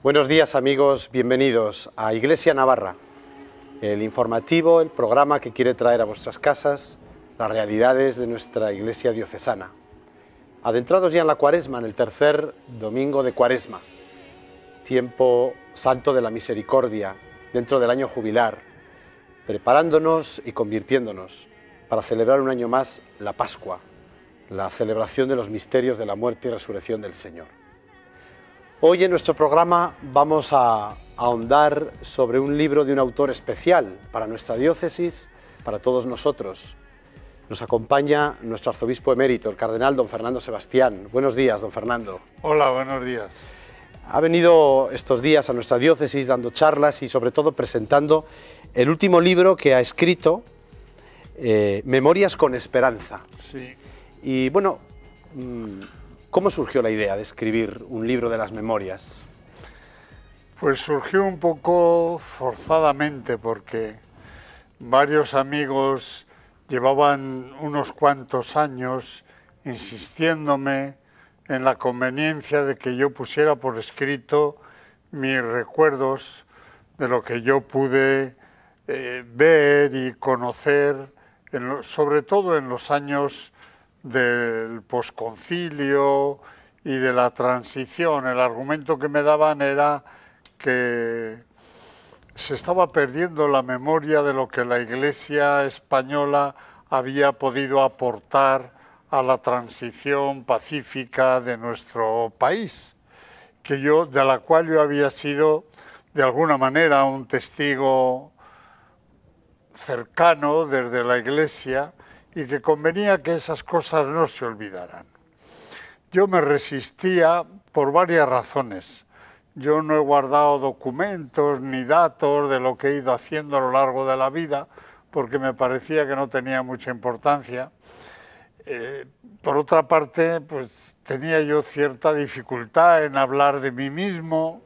Buenos días amigos, bienvenidos a Iglesia Navarra, el informativo, el programa que quiere traer a vuestras casas las realidades de nuestra Iglesia diocesana. Adentrados ya en la Cuaresma, en el tercer domingo de Cuaresma, tiempo santo de la misericordia, dentro del año jubilar, preparándonos y convirtiéndonos para celebrar un año más la Pascua, la celebración de los misterios de la muerte y resurrección del Señor. Hoy en nuestro programa vamos a ahondar sobre un libro de un autor especial para nuestra diócesis, para todos nosotros. Nos acompaña nuestro arzobispo emérito, el cardenal don Fernando Sebastián. Buenos días, don Fernando. Hola, buenos días. Ha venido estos días a nuestra diócesis dando charlas y sobre todo presentando el último libro que ha escrito, Memorias con Esperanza. Sí. Y bueno, ¿cómo surgió la idea de escribir un libro de las memorias? Pues surgió un poco forzadamente porque varios amigos llevaban unos cuantos años insistiéndome en la conveniencia de que yo pusiera por escrito mis recuerdos de lo que yo pude ver y conocer, sobre todo en los años del posconcilio y de la transición. El argumento que me daban era que se estaba perdiendo la memoria de lo que la Iglesia española había podido aportar a la transición pacífica de nuestro país, de la cual yo había sido de alguna manera un testigo cercano desde la Iglesia, y que convenía que esas cosas no se olvidaran. Yo me resistía por varias razones. Yo no he guardado documentos ni datos de lo que he ido haciendo a lo largo de la vida, porque me parecía que no tenía mucha importancia. Por otra parte, pues tenía yo cierta dificultad en hablar de mí mismo,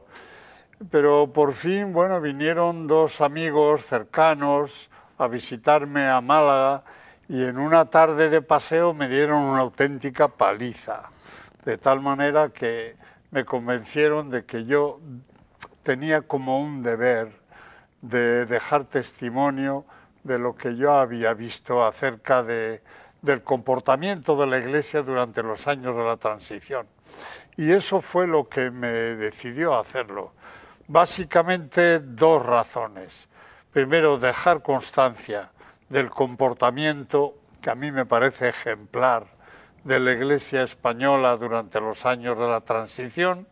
pero por fin, bueno, vinieron dos amigos cercanos a visitarme a Málaga, y en una tarde de paseo me dieron una auténtica paliza, de tal manera que me convencieron de que yo tenía como un deber de dejar testimonio de lo que yo había visto acerca del comportamiento de la Iglesia durante los años de la transición. Y eso fue lo que me decidió hacerlo. Básicamente dos razones. Primero, dejar constancia del comportamiento que a mí me parece ejemplar de la Iglesia española durante los años de la transición,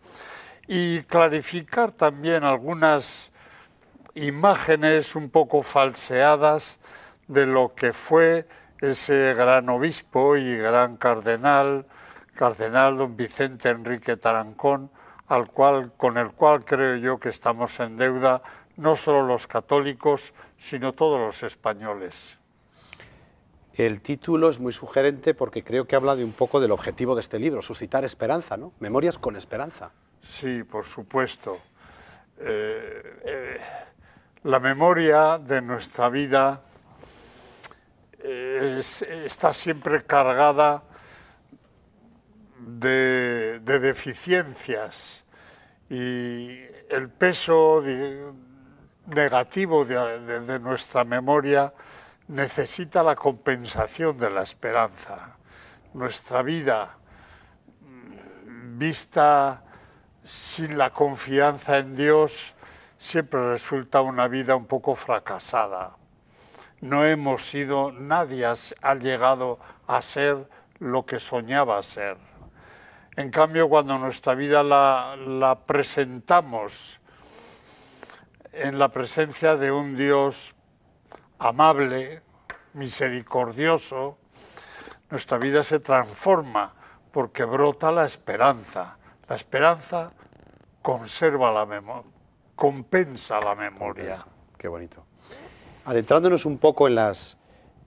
y clarificar también algunas imágenes un poco falseadas de lo que fue ese gran obispo y gran cardenal don Vicente Enrique Tarancón, con el cual creo yo que estamos en deuda no solo los católicos, sino todos los españoles. El título es muy sugerente porque creo que habla de un poco del objetivo de este libro, suscitar esperanza, ¿no? Memorias con esperanza. Sí, por supuesto. La memoria de nuestra vida está siempre cargada de deficiencias, y el peso negativo de nuestra memoria necesita la compensación de la esperanza. Nuestra vida, vista sin la confianza en Dios, siempre resulta una vida un poco fracasada. No hemos sido, nadie ha llegado a ser lo que soñaba ser. En cambio, cuando nuestra vida la presentamos en la presencia de un Dios amable, misericordioso, nuestra vida se transforma porque brota la esperanza. La esperanza conserva la memoria, compensa la memoria. Qué bonito. Adentrándonos un poco en las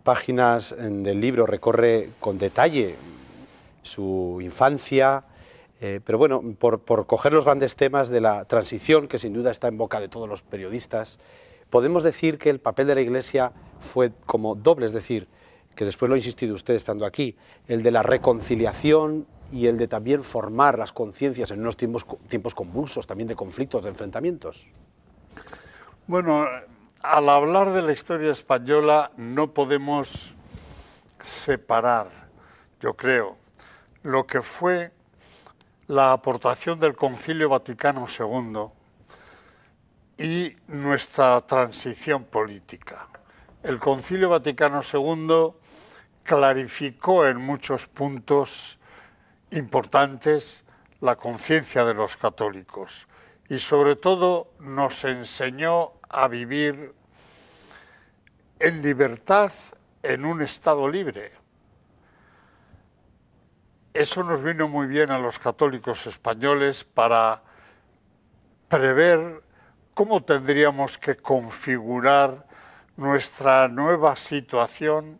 páginas del libro, recorre con detalle su infancia, pero bueno, por coger los grandes temas de la transición, que sin duda está en boca de todos los periodistas, podemos decir que el papel de la Iglesia fue como doble, es decir, que después lo ha insistido usted estando aquí, el de la reconciliación y el de también formar las conciencias en unos tiempos convulsos, también de conflictos, de enfrentamientos? Bueno, al hablar de la historia española no podemos separar, yo creo, lo que fue la aportación del Concilio Vaticano II y nuestra transición política. El Concilio Vaticano II clarificó en muchos puntos importantes la conciencia de los católicos y sobre todo nos enseñó a vivir en libertad en un Estado libre. Eso nos vino muy bien a los católicos españoles para prever cómo tendríamos que configurar nuestra nueva situación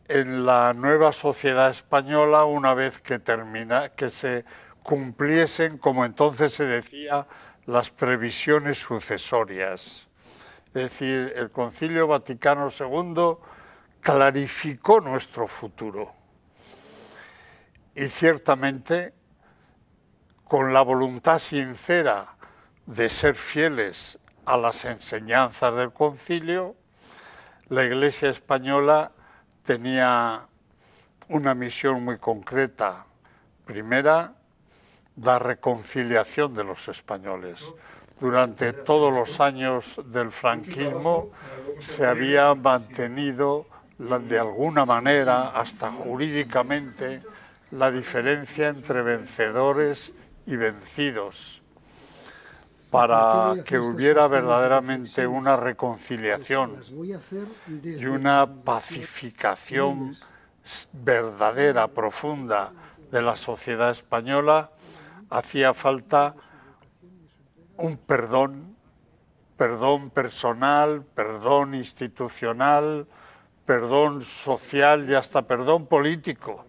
en la nueva sociedad española una vez que se cumpliesen, como entonces se decía, las previsiones sucesorias. Es decir, el Concilio Vaticano II clarificó nuestro futuro. Y ciertamente, con la voluntad sincera de ser fieles a las enseñanzas del concilio, la Iglesia española tenía una misión muy concreta. Primera, la reconciliación de los españoles. Durante todos los años del franquismo se había mantenido de alguna manera, hasta jurídicamente, la diferencia entre vencedores y vencidos, para que hubiera verdaderamente una reconciliación y una pacificación verdadera, profunda de la sociedad española. Hacía falta un perdón personal, perdón institucional, perdón social y hasta perdón político.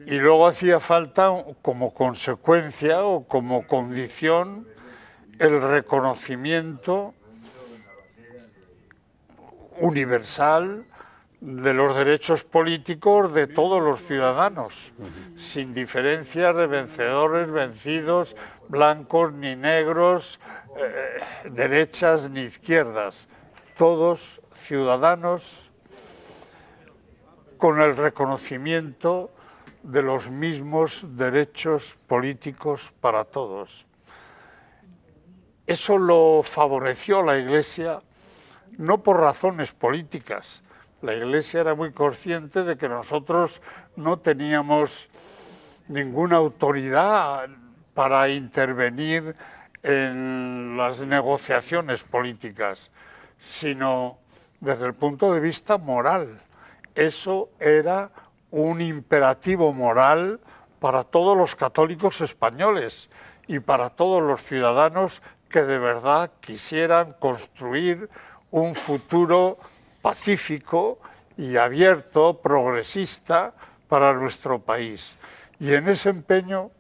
Y luego hacía falta, como consecuencia o como condición, el reconocimiento universal de los derechos políticos de todos los ciudadanos, sin diferencias de vencedores, vencidos, blancos ni negros, derechas ni izquierdas, todos ciudadanos con el reconocimiento de los mismos derechos políticos para todos. Eso lo favoreció la Iglesia, no por razones políticas. La Iglesia era muy consciente de que nosotros no teníamos ninguna autoridad para intervenir en las negociaciones políticas, sino desde el punto de vista moral. Eso era un imperativo moral para todos los católicos españoles y para todos los ciudadanos que de verdad quisieran construir un futuro pacífico y abierto, progresista para nuestro país. Y en ese empeño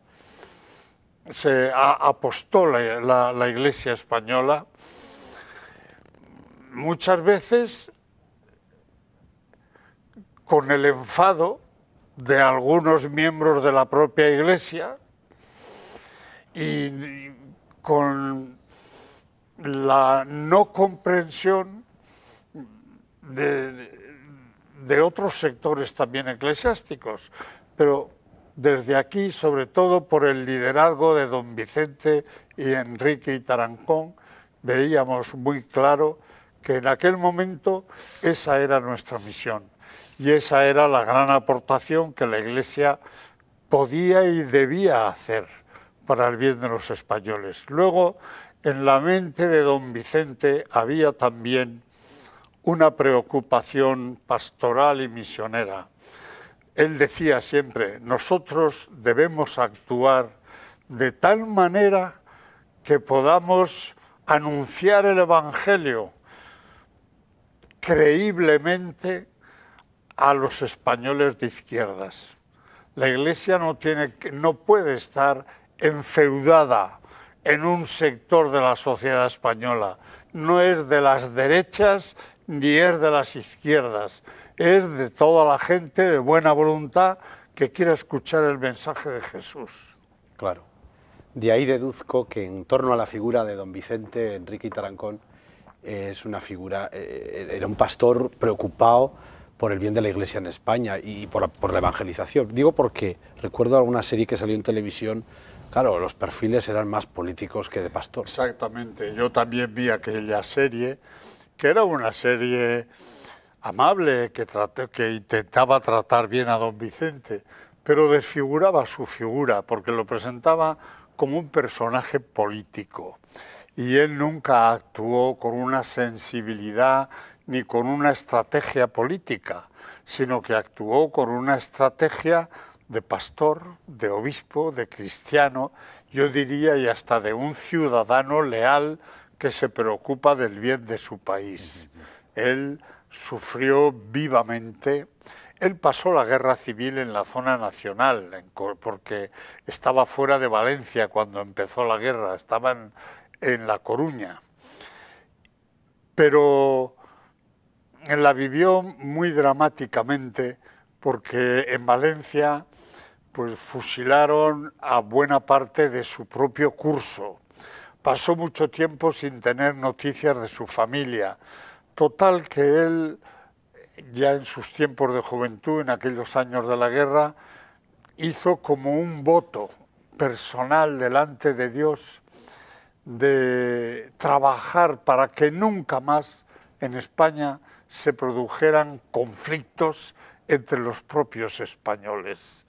se apostó la Iglesia española, muchas veces con el enfado de algunos miembros de la propia Iglesia y con la no comprensión de otros sectores también eclesiásticos, pero desde aquí, sobre todo por el liderazgo de don Vicente y Enrique y Tarancón, veíamos muy claro que en aquel momento esa era nuestra misión. Y esa era la gran aportación que la Iglesia podía y debía hacer para el bien de los españoles. Luego, en la mente de don Vicente había también una preocupación pastoral y misionera. Él decía siempre, nosotros debemos actuar de tal manera que podamos anunciar el Evangelio creíblemente a los españoles de izquierdas. La Iglesia no puede estar enfeudada en un sector de la sociedad española. No es de las derechas ni es de las izquierdas. Es de toda la gente de buena voluntad que quiera escuchar el mensaje de Jesús. Claro. De ahí deduzco que en torno a la figura de don Vicente Enrique y Tarancón es una figura, era un pastor preocupado por el bien de la Iglesia en España y por la evangelización. Digo porque recuerdo alguna serie que salió en televisión, claro, los perfiles eran más políticos que de pastor. Exactamente, yo también vi aquella serie, que era una serie amable, que intentaba tratar bien a don Vicente, pero desfiguraba su figura, porque lo presentaba como un personaje político. Y él nunca actuó con una sensibilidad ni con una estrategia política, sino que actuó con una estrategia de pastor, de obispo, de cristiano, yo diría, y hasta de un ciudadano leal que se preocupa del bien de su país. Él sufrió vivamente. Él pasó la guerra civil en la zona nacional, porque estaba fuera de Valencia cuando empezó la guerra, estaba en La Coruña. Pero la vivió muy dramáticamente, porque en Valencia pues fusilaron a buena parte de su propio curso. Pasó mucho tiempo sin tener noticias de su familia. Total que él, ya en sus tiempos de juventud, en aquellos años de la guerra, hizo como un voto personal delante de Dios de trabajar para que nunca más en España se produjeran conflictos entre los propios españoles.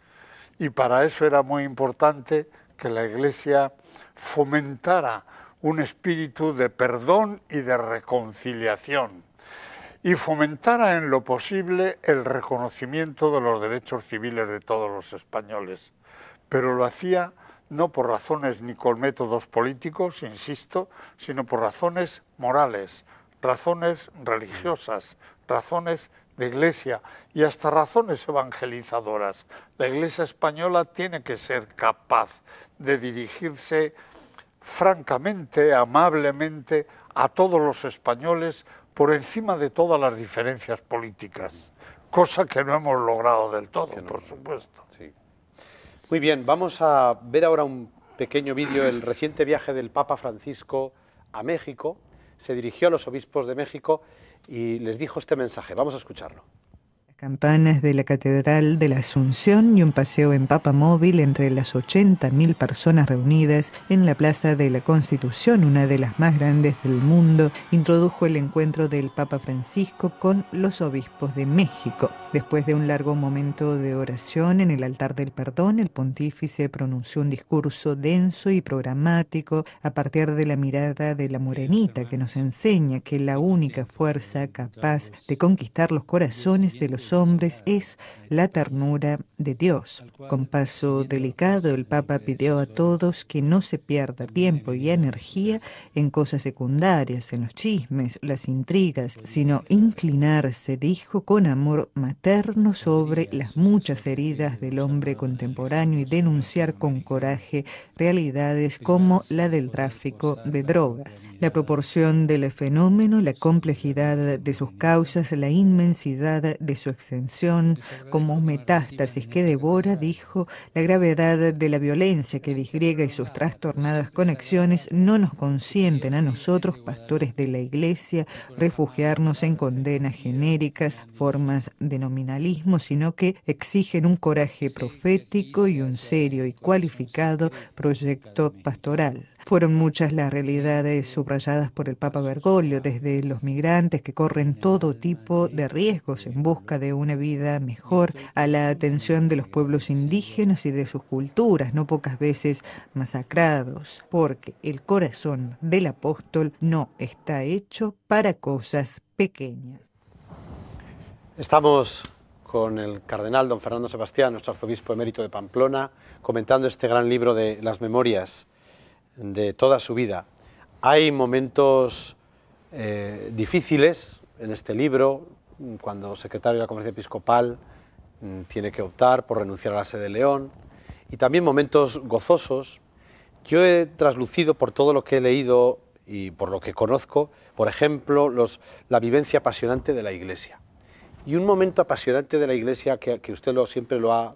Y para eso era muy importante que la Iglesia fomentara un espíritu de perdón y de reconciliación, y fomentara en lo posible el reconocimiento de los derechos civiles de todos los españoles. Pero lo hacía no por razones ni con métodos políticos, insisto, sino por razones morales, razones religiosas, razones de Iglesia y hasta razones evangelizadoras. La Iglesia española tiene que ser capaz de dirigirse francamente, amablemente a todos los españoles por encima de todas las diferencias políticas, cosa que no hemos logrado del todo, por supuesto. Sí. Muy bien, vamos a ver ahora un pequeño vídeo del reciente viaje del Papa Francisco a México. Se dirigió a los obispos de México y les dijo este mensaje. Vamos a escucharlo. Campanas de la Catedral de la Asunción y un paseo en papamóvil entre las 80.000 personas reunidas en la Plaza de la Constitución, una de las más grandes del mundo, introdujo el encuentro del Papa Francisco con los obispos de México. Después de un largo momento de oración en el altar del perdón, el pontífice pronunció un discurso denso y programático a partir de la mirada de la morenita, que nos enseña que la única fuerza capaz de conquistar los corazones de los hombres es la ternura de Dios. Con paso delicado, el Papa pidió a todos que no se pierda tiempo y energía en cosas secundarias, en los chismes, las intrigas, sino inclinarse, dijo, con amor materno sobre las muchas heridas del hombre contemporáneo y denunciar con coraje realidades como la del tráfico de drogas. La proporción del fenómeno, la complejidad de sus causas, la inmensidad de su extensión como metástasis que devora, dijo, la gravedad de la violencia que disgriega y sus trastornadas conexiones no nos consienten a nosotros, pastores de la Iglesia, refugiarnos en condenas genéricas, formas de nominalismo, sino que exigen un coraje profético y un serio y cualificado proyecto pastoral. Fueron muchas las realidades subrayadas por el Papa Bergoglio, desde los migrantes que corren todo tipo de riesgos en busca de una vida mejor, a la atención de los pueblos indígenas y de sus culturas, no pocas veces masacrados, porque el corazón del apóstol no está hecho para cosas pequeñas. Estamos con el cardenal don Fernando Sebastián, nuestro arzobispo emérito de Pamplona, comentando este gran libro de las memorias de toda su vida. Hay momentos difíciles en este libro, cuando secretario de la Conferencia Episcopal tiene que optar por renunciar a la sede de León, y también momentos gozosos. Yo he traslucido por todo lo que he leído y por lo que conozco, por ejemplo, la vivencia apasionante de la Iglesia. Y un momento apasionante de la Iglesia que usted siempre lo ha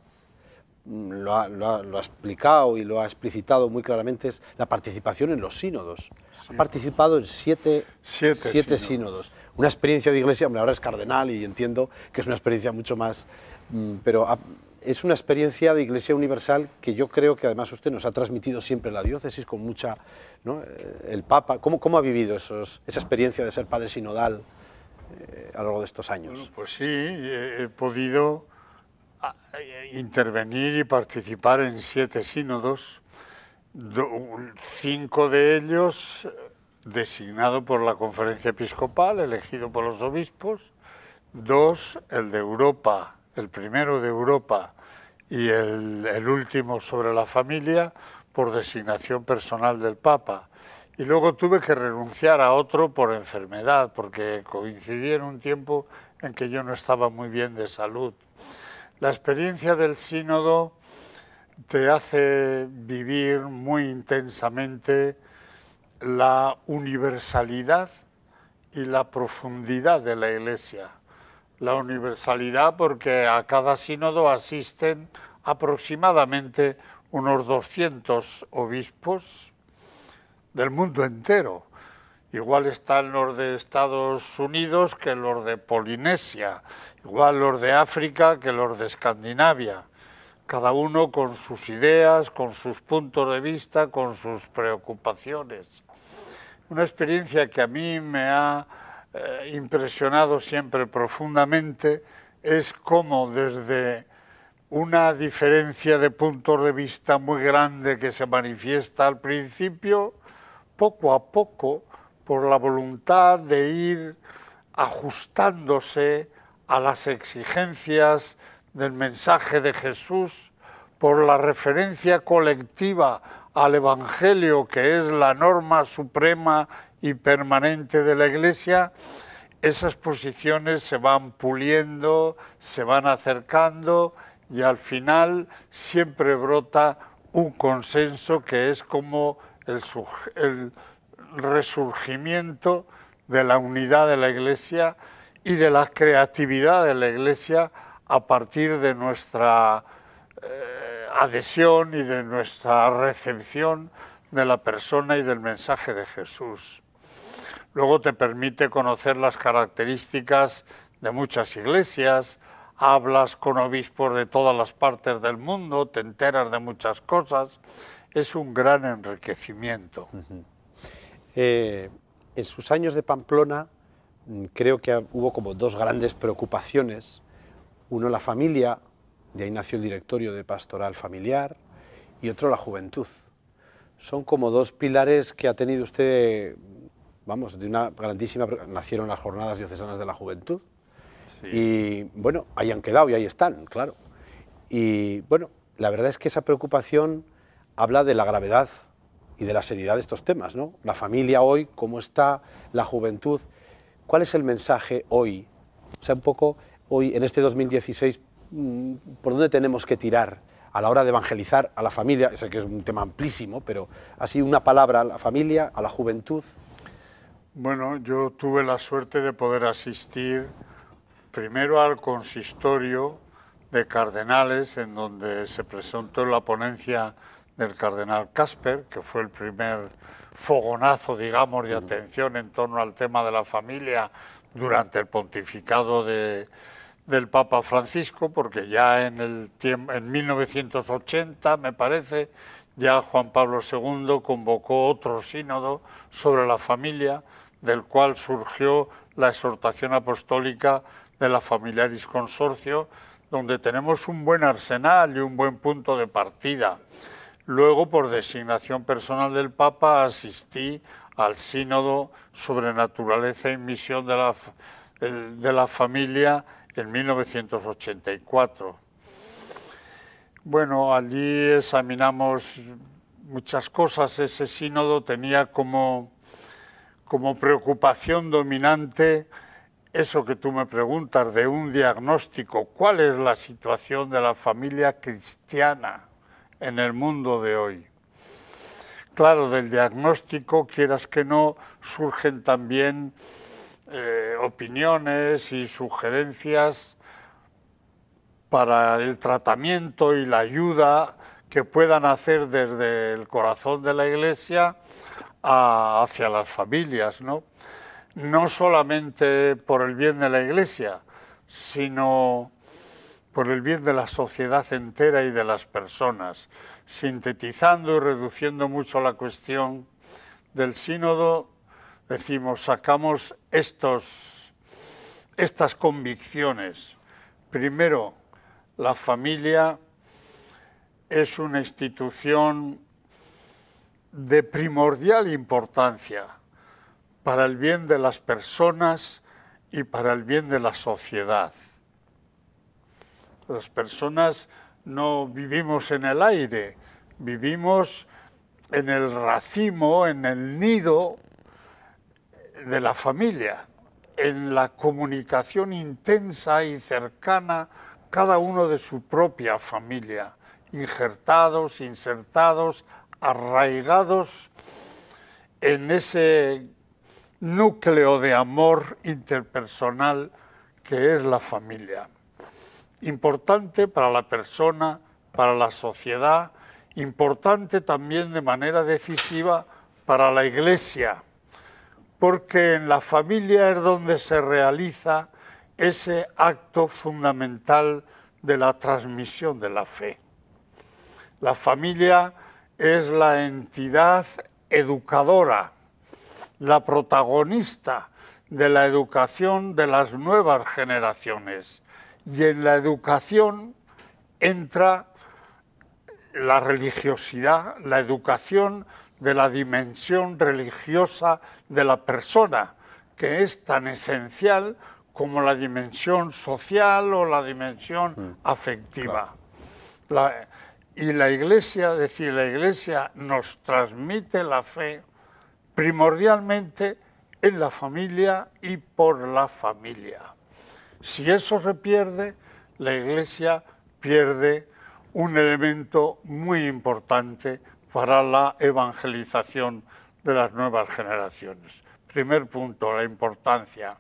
lo ha explicado y lo ha explicitado muy claramente, es la participación en los sínodos. Sí. Ha participado en siete sínodos. Una experiencia de iglesia, hombre, ahora es cardenal y entiendo que es una experiencia mucho más, pero es una experiencia de iglesia universal que yo creo que además usted nos ha transmitido siempre en la diócesis con mucha, ¿no? El Papa, ¿cómo ha vivido esa experiencia de ser padre sinodal a lo largo de estos años? Bueno, pues sí, he podido intervenir y participar en 7 sínodos, 5 de ellos designado por la Conferencia Episcopal, elegido por los obispos, 2, el de Europa, el primero de Europa y el último sobre la familia, por designación personal del Papa. Y luego tuve que renunciar a otro por enfermedad, porque coincidí en un tiempo en que yo no estaba muy bien de salud. La experiencia del sínodo te hace vivir muy intensamente la universalidad y la profundidad de la Iglesia. La universalidad porque a cada sínodo asisten aproximadamente unos 200 obispos del mundo entero. Igual están los de Estados Unidos que los de Polinesia, igual los de África que los de Escandinavia, cada uno con sus ideas, con sus puntos de vista, con sus preocupaciones. Una experiencia que a mí me ha impresionado siempre profundamente es cómo desde una diferencia de puntos de vista muy grande que se manifiesta al principio, poco a poco, por la voluntad de ir ajustándose a las exigencias del mensaje de Jesús, por la referencia colectiva al Evangelio, que es la norma suprema y permanente de la Iglesia, esas posiciones se van puliendo, se van acercando y al final siempre brota un consenso que es como el resurgimiento de la unidad de la Iglesia y de la creatividad de la Iglesia a partir de nuestra adhesión y de nuestra recepción de la persona y del mensaje de Jesús. Luego te permite conocer las características de muchas iglesias, hablas con obispos de todas las partes del mundo, te enteras de muchas cosas, es un gran enriquecimiento. En sus años de Pamplona creo que hubo como 2 grandes preocupaciones, uno la familia, de ahí nació el directorio de pastoral familiar, y otro la juventud. Son como 2 pilares que ha tenido usted, vamos, de una grandísima... Nacieron las jornadas diocesanas de la juventud, sí. Y bueno, ahí han quedado y ahí están, claro. Y bueno, la verdad es que esa preocupación habla de la gravedad y de la seriedad de estos temas, ¿no? La familia hoy, cómo está, la juventud, ¿cuál es el mensaje hoy? O sea, un poco hoy, en este 2016, ¿por dónde tenemos que tirar a la hora de evangelizar a la familia? Sé que es un tema amplísimo, pero así una palabra a la familia, a la juventud. Bueno, yo tuve la suerte de poder asistir primero al consistorio de cardenales, en donde se presentó la ponencia del cardenal Casper, que fue el primer fogonazo, digamos, de atención en torno al tema de la familia durante el pontificado del Papa Francisco, porque ya en 1980, me parece, ya Juan Pablo II convocó otro sínodo sobre la familia, del cual surgió la exhortación apostólica de la Familiaris Consortio, donde tenemos un buen arsenal y un buen punto de partida. Luego, por designación personal del Papa, asistí al sínodo sobre naturaleza y misión de la familia en 1984. Bueno, allí examinamos muchas cosas. Ese sínodo tenía como preocupación dominante eso que tú me preguntas, de un diagnóstico. ¿Cuál es la situación de la familia cristiana en el mundo de hoy? Claro, del diagnóstico, quieras que no, surgen también opiniones y sugerencias para el tratamiento y la ayuda que puedan hacer desde el corazón de la Iglesia hacia las familias, ¿no? No solamente por el bien de la Iglesia, sino por el bien de la sociedad entera y de las personas. Sintetizando y reduciendo mucho la cuestión del sínodo, decimos, sacamos estas convicciones. Primero, la familia es una institución de primordial importancia para el bien de las personas y para el bien de la sociedad. Las personas no vivimos en el aire, vivimos en el racimo, en el nido de la familia, en la comunicación intensa y cercana, cada uno de su propia familia, injertados, insertados, arraigados en ese núcleo de amor interpersonal que es la familia. Importante para la persona, para la sociedad, importante también de manera decisiva para la Iglesia, porque en la familia es donde se realiza ese acto fundamental de la transmisión de la fe. La familia es la entidad educadora, la protagonista de la educación de las nuevas generaciones. Y en la educación entra la religiosidad, la educación de la dimensión religiosa de la persona, que es tan esencial como la dimensión social o la dimensión afectiva. Y la Iglesia, es decir, la Iglesia nos transmite la fe primordialmente en la familia y por la familia. Si eso se pierde, la Iglesia pierde un elemento muy importante para la evangelización de las nuevas generaciones. Primer punto, la importancia.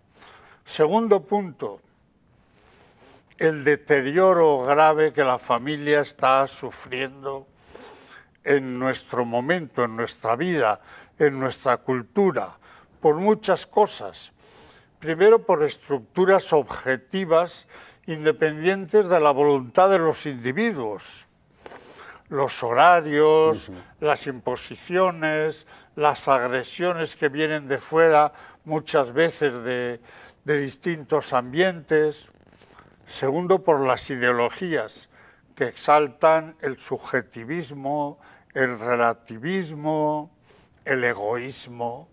Segundo punto, el deterioro grave que la familia está sufriendo en nuestro momento, en nuestra vida, en nuestra cultura, por muchas cosas. Primero, por estructuras objetivas independientes de la voluntad de los individuos. Los horarios, las imposiciones, las agresiones que vienen de fuera, muchas veces de distintos ambientes. Segundo, por las ideologías que exaltan el subjetivismo, el relativismo, el egoísmo,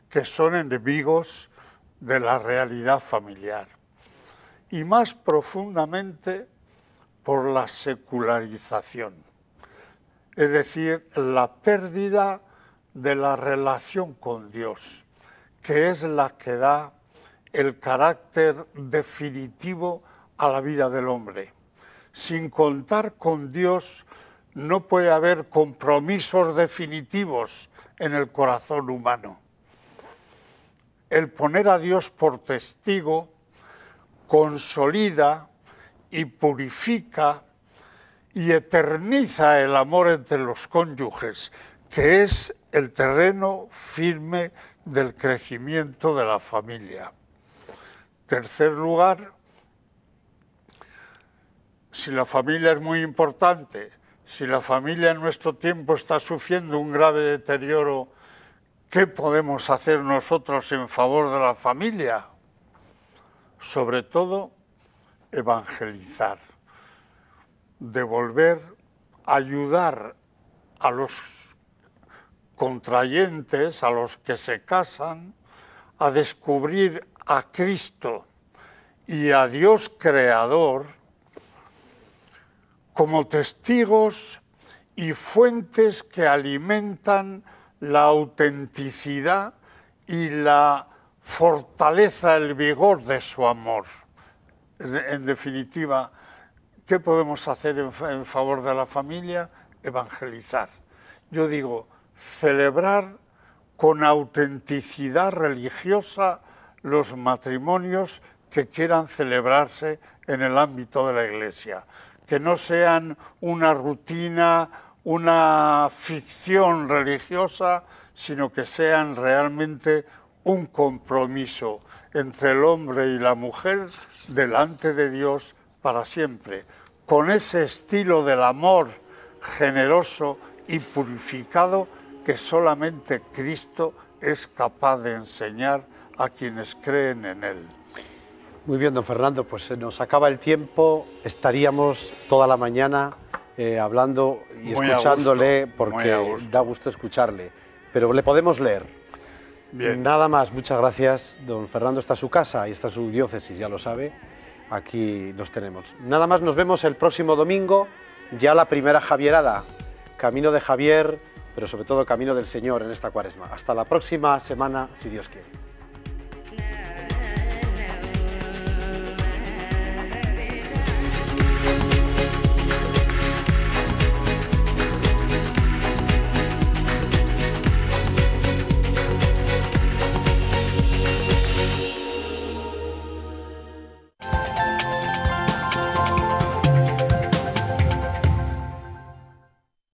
que son enemigos de la realidad familiar. Y más profundamente por la secularización, es decir, la pérdida de la relación con Dios, que es la que da el carácter definitivo a la vida del hombre. Sin contar con Dios no puede haber compromisos definitivos en el corazón humano. El poner a Dios por testigo consolida y purifica y eterniza el amor entre los cónyuges, que es el terreno firme del crecimiento de la familia. Tercer lugar, si la familia es muy importante, si la familia en nuestro tiempo está sufriendo un grave deterioro, ¿qué podemos hacer nosotros en favor de la familia? Sobre todo, evangelizar, devolver, ayudar a los contrayentes, a los que se casan, a descubrir a Cristo y a Dios creador como testigos y fuentes que alimentan la autenticidad y la fortaleza, el vigor de su amor. En definitiva, ¿qué podemos hacer en favor de la familia? Evangelizar. Yo digo, celebrar con autenticidad religiosa los matrimonios que quieran celebrarse en el ámbito de la Iglesia, que no sean una rutina, una ficción religiosa, sino que sean realmente un compromiso entre el hombre y la mujer delante de Dios para siempre, con ese estilo del amor generoso y purificado que solamente Cristo es capaz de enseñar a quienes creen en Él. Muy bien, don Fernando, pues se nos acaba el tiempo, estaríamos toda la mañana hablando y Muy escuchándole, a gusto, porque da gusto escucharle, pero le podemos leer. Bien. Nada más, muchas gracias, don Fernando, está su casa y está su diócesis, ya lo sabe, aquí nos tenemos. Nada más, nos vemos el próximo domingo, ya la primera Javierada, camino de Javier, pero sobre todo camino del Señor en esta Cuaresma. Hasta la próxima semana, si Dios quiere.